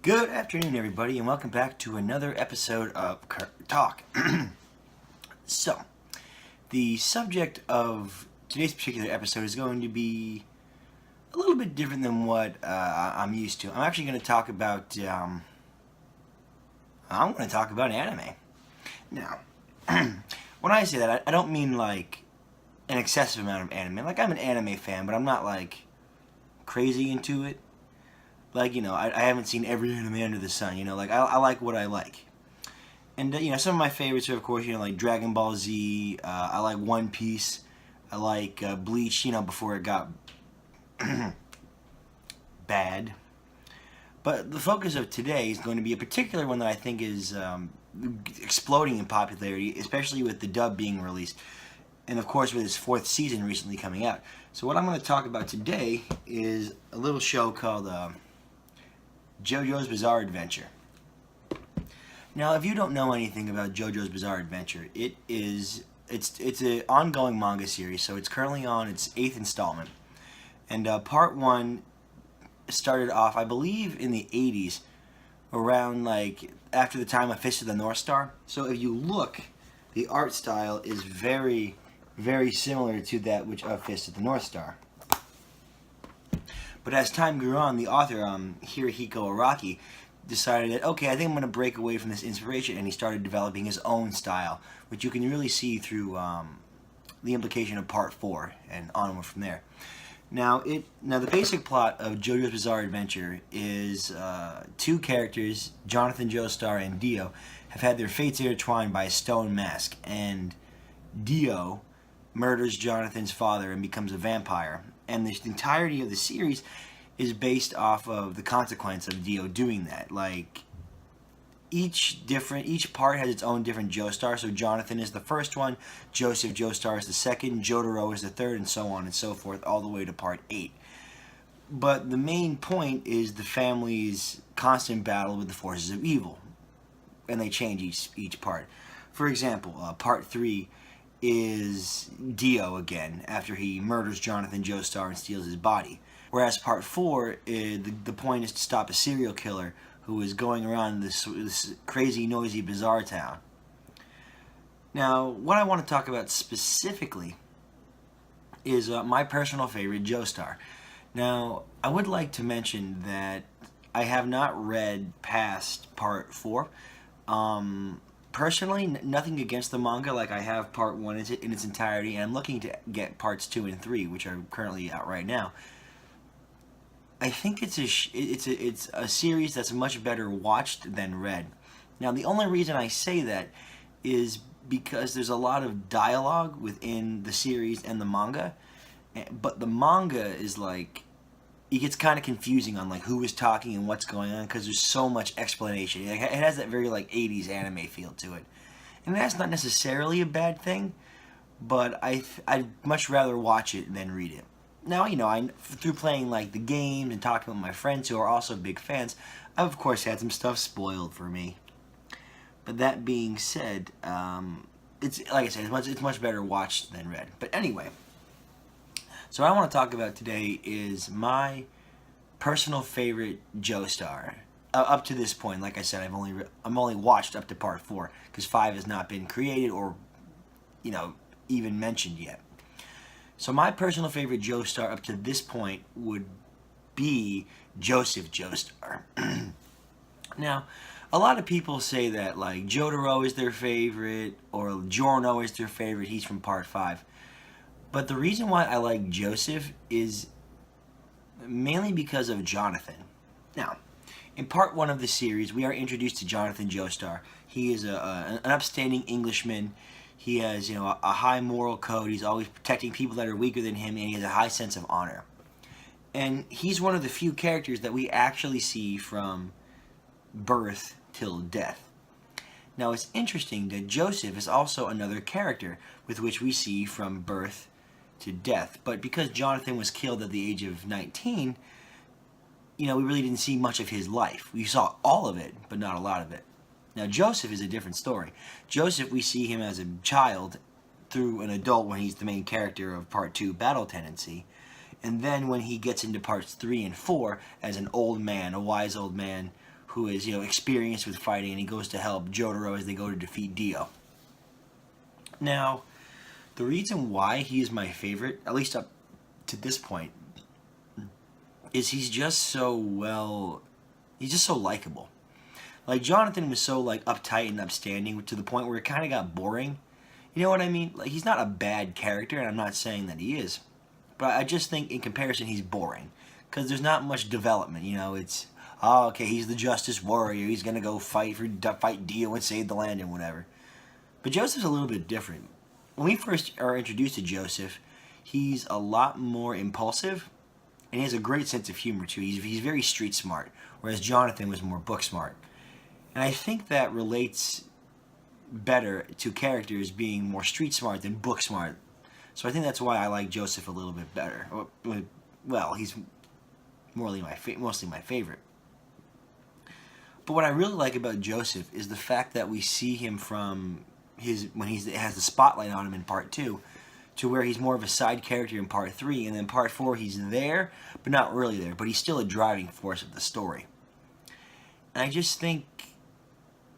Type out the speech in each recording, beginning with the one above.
Good afternoon, everybody, and welcome back to another episode of Kirk Talk. So, the subject of today's particular episode is going to be a little bit different than what I'm used to. I'm actually going to talk about anime. Now, when I say that, I don't mean like an excessive amount of anime. Like, I'm an anime fan, but I'm not like crazy into it. Like, I haven't seen every anime under the sun, like, I like what I like. And, some of my favorites are, of course, like Dragon Ball Z, I like One Piece, I like Bleach, before it got bad. But the focus of today is going to be a particular one that I think is exploding in popularity, especially with the dub being released. And, of course, with its fourth season recently coming out. So what I'm going to talk about today is a little show called Jojo's Bizarre Adventure. Now, if you don't know anything about Jojo's Bizarre Adventure, it's an ongoing manga series, so it's currently on its 8th installment. And part 1 started off, I believe, in the 80s, around like after the time of Fist of the North Star. So if you look, the art style is very, very similar to that which of Fist of the North Star. But as time grew on, the author, Hirohiko Araki, decided that, okay, I think I'm going to break away from this inspiration, and he started developing his own style, which you can really see through the implication of Part 4 and onward from there. Now, the basic plot of JoJo's Bizarre Adventure is two characters, Jonathan Joestar and Dio, have had their fates intertwined by a stone mask, and Dio murders Jonathan's father and becomes a vampire. And the entirety of the series is based off of the consequence of Dio doing that. Like, each part has its own different Joestar. So Jonathan is the first one, Joseph Joestar is the second, Jotaro is the third, and so on and so forth, all the way to part 8. But the main point is the family's constant battle with the forces of evil, and they change each part. For example, part 3 is Dio again, after he murders Jonathan Joestar and steals his body. Whereas part 4, the point is to stop a serial killer who is going around this crazy, noisy, bizarre town. Now, what I want to talk about specifically is my personal favorite, Joestar. Now, I would like to mention that I have not read past part 4. Personally, nothing against the manga. Like, I have part 1 in its entirety, and I'm looking to get parts 2 and 3, which are currently out right now. I think it's a series that's much better watched than read. Now, the only reason I say that is because there's a lot of dialogue within the series and the manga, but the manga is like, it gets kind of confusing on like who is talking and what's going on, because there's so much explanation. It has that very like 80s anime feel to it, and that's not necessarily a bad thing, but I'd much rather watch it than read it. Now, through playing like the games and talking with my friends who are also big fans, I've of course had some stuff spoiled for me. But that being said, it's like I said, it's much better watched than read. But anyway. So what I want to talk about today is my personal favorite Joestar. Up to this point, like I said, I'm only watched up to part 4 because 5 has not been created or, even mentioned yet. So my personal favorite Joestar up to this point would be Joseph Joestar. Now, a lot of people say that like Jotaro is their favorite or Giorno is their favorite. He's from part 5. But the reason why I like Joseph is mainly because of Jonathan. Now, in part 1 of the series, we are introduced to Jonathan Joestar. He is an upstanding Englishman. He has, a high moral code. He's always protecting people that are weaker than him, and he has a high sense of honor. And he's one of the few characters that we actually see from birth till death. Now, it's interesting that Joseph is also another character with which we see from birth to death. But because Jonathan was killed at the age of 19, we really didn't see much of his life. We saw all of it, but not a lot of it. Now, Joseph is a different story. Joseph, we see him as a child through an adult when he's the main character of Part 2, Battle Tendency. And then when he gets into Parts 3 and 4 as an old man, a wise old man who is, experienced with fighting, and he goes to help Jotaro as they go to defeat Dio. Now, the reason why he is my favorite, at least up to this point, is he's just so likable. Like, Jonathan was so, like, uptight and upstanding to the point where it kind of got boring. You know what I mean? Like, he's not a bad character, and I'm not saying that he is. But I just think, in comparison, he's boring. Because there's not much development, it's, oh, okay, he's the Justice Warrior, he's going to go fight Dio and save the land and whatever. But Joseph's a little bit different. When we first are introduced to Joseph, he's a lot more impulsive, and he has a great sense of humor, too. He's very street smart, whereas Jonathan was more book smart. And I think that relates better to characters being more street smart than book smart. So I think that's why I like Joseph a little bit better. Well, he's mostly my favorite. But what I really like about Joseph is the fact that we see him from when he has the spotlight on him in part 2, to where he's more of a side character in part 3, and then part 4 he's there, but not really there, but he's still a driving force of the story. And I just think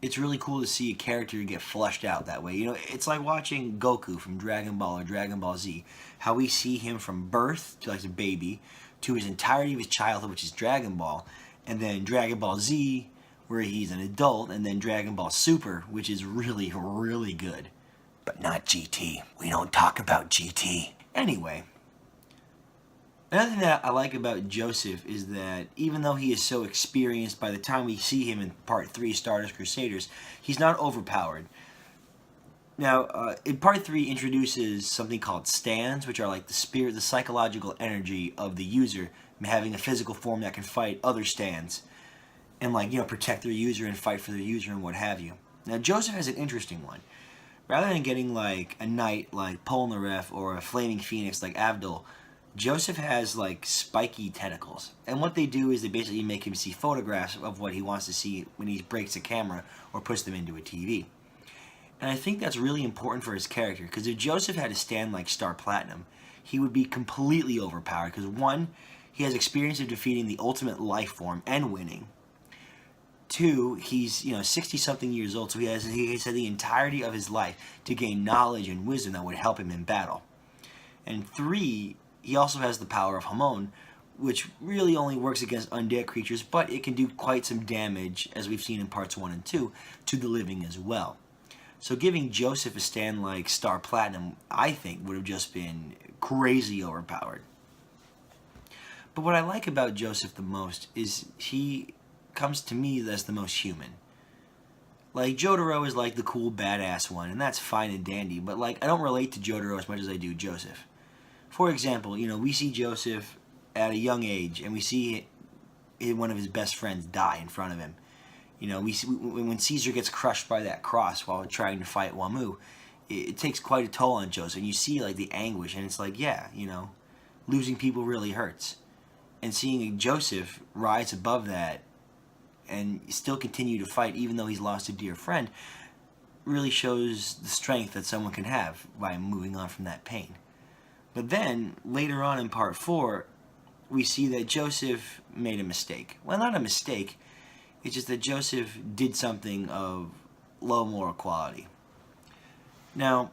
it's really cool to see a character get fleshed out that way. It's like watching Goku from Dragon Ball or Dragon Ball Z, how we see him from birth to like a baby, to his entirety of his childhood, which is Dragon Ball, and then Dragon Ball Z, where he's an adult, and then Dragon Ball Super, which is really, really good. But not GT. We don't talk about GT. Anyway, another thing that I like about Joseph is that even though he is so experienced, by the time we see him in Part 3, Stardust Crusaders, he's not overpowered. Now, in Part 3 introduces something called stands, which are like the spirit, the psychological energy of the user having a physical form that can fight other stands and, like, protect their user and fight for their user and what have you. Now, Joseph has an interesting one. Rather than getting, like, a knight like Polnareff or a flaming phoenix like Avdol, Joseph has, like, spiky tentacles. And what they do is they basically make him see photographs of what he wants to see when he breaks a camera or puts them into a TV. And I think that's really important for his character, because if Joseph had a stand like Star Platinum, he would be completely overpowered, because one, he has experience of defeating the ultimate life form and winning. Two, he's 60-something years old, so he has had the entirety of his life to gain knowledge and wisdom that would help him in battle. And three, he also has the power of Hamon, which really only works against undead creatures, but it can do quite some damage, as we've seen in parts 1 and 2, to the living as well. So giving Joseph a stand like Star Platinum, I think, would have just been crazy overpowered. But what I like about Joseph the most is he comes to me as the most human. Like, Jotaro is like the cool badass one, and that's fine and dandy, but like, I don't relate to Jotaro as much as I do Joseph. For example, we see Joseph at a young age, and we see one of his best friends die in front of him. We see, when Caesar gets crushed by that cross while trying to fight Wamu, it takes quite a toll on Joseph, and you see like the anguish, and it's like, yeah, losing people really hurts. And seeing Joseph rise above that and still continue to fight even though he's lost a dear friend really shows the strength that someone can have by moving on from that pain. But then, later on in part 4, we see that Joseph made a mistake. Well, not a mistake, it's just that Joseph did something of low moral quality. Now,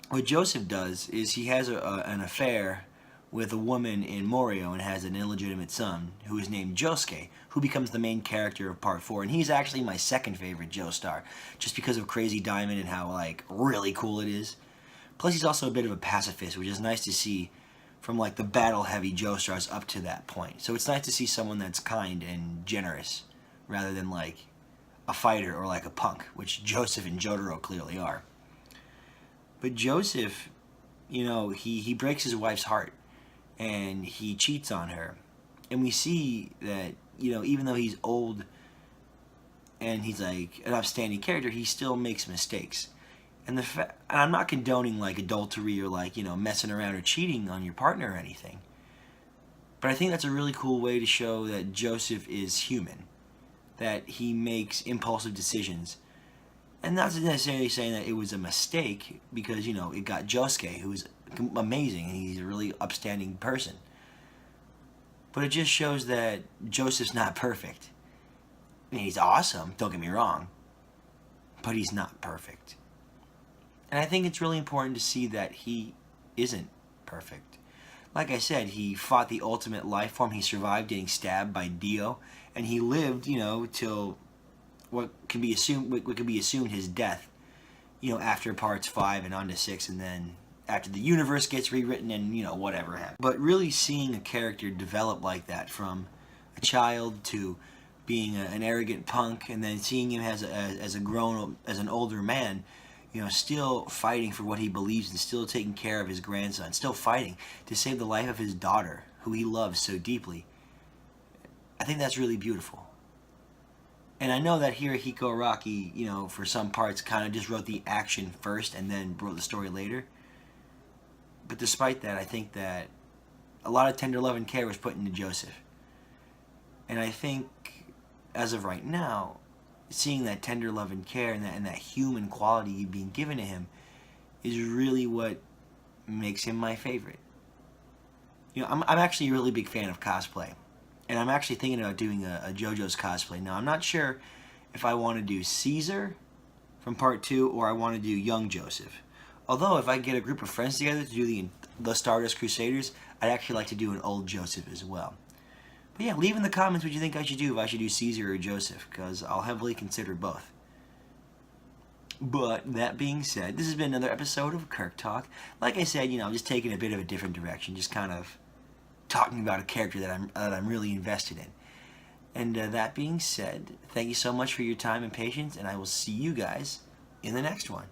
what Joseph does is he has an affair with a woman in Morio and has an illegitimate son who is named Josuke, who becomes the main character of part 4. And he's actually my second favorite Joestar, just because of Crazy Diamond and how, like, really cool it is. Plus, he's also a bit of a pacifist, which is nice to see from, like, the battle-heavy Joestars up to that point. So it's nice to see someone that's kind and generous, rather than, like, a fighter or, like, a punk, which Joseph and Jotaro clearly are. But Joseph, he breaks his wife's heart, and he cheats on her. And we see that, even though he's old and he's, like, an upstanding character, he still makes mistakes. And I'm not condoning, like, adultery or, like, messing around or cheating on your partner or anything. But I think that's a really cool way to show that Joseph is human, that he makes impulsive decisions. And not necessarily saying that it was a mistake, because, it got Josuke, who's amazing, and he's a really upstanding person. But it just shows that Joseph's not perfect. I mean, he's awesome, don't get me wrong, but he's not perfect. And I think it's really important to see that he isn't perfect. Like I said, he fought the ultimate life form. He survived getting stabbed by Dio, and he lived, till what can be assumed his death, after parts 5 and on to 6, and then after the universe gets rewritten and, whatever happened. But really seeing a character develop like that from a child to being an arrogant punk, and then seeing him as an older man, still fighting for what he believes in, still taking care of his grandson, still fighting to save the life of his daughter, who he loves so deeply. I think that's really beautiful. And I know that Hirohiko Araki, for some parts, kind of just wrote the action first and then wrote the story later. But despite that, I think that a lot of tender love and care was put into Joseph. And I think, as of right now, seeing that tender love and care and that human quality being given to him is really what makes him my favorite. I'm actually a really big fan of cosplay. And I'm actually thinking about doing a Jojo's cosplay. Now, I'm not sure if I want to do Caesar from part 2 or I want to do young Joseph. Although, if I get a group of friends together to do the Stardust Crusaders, I'd actually like to do an old Joseph as well. But yeah, leave in the comments what you think I should do, if I should do Caesar or Joseph, because I'll heavily consider both. But that being said, this has been another episode of Kirk Talk. Like I said, I'm just taking a bit of a different direction, just kind of talking about a character that I'm really invested in. And that being said, thank you so much for your time and patience, and I will see you guys in the next one.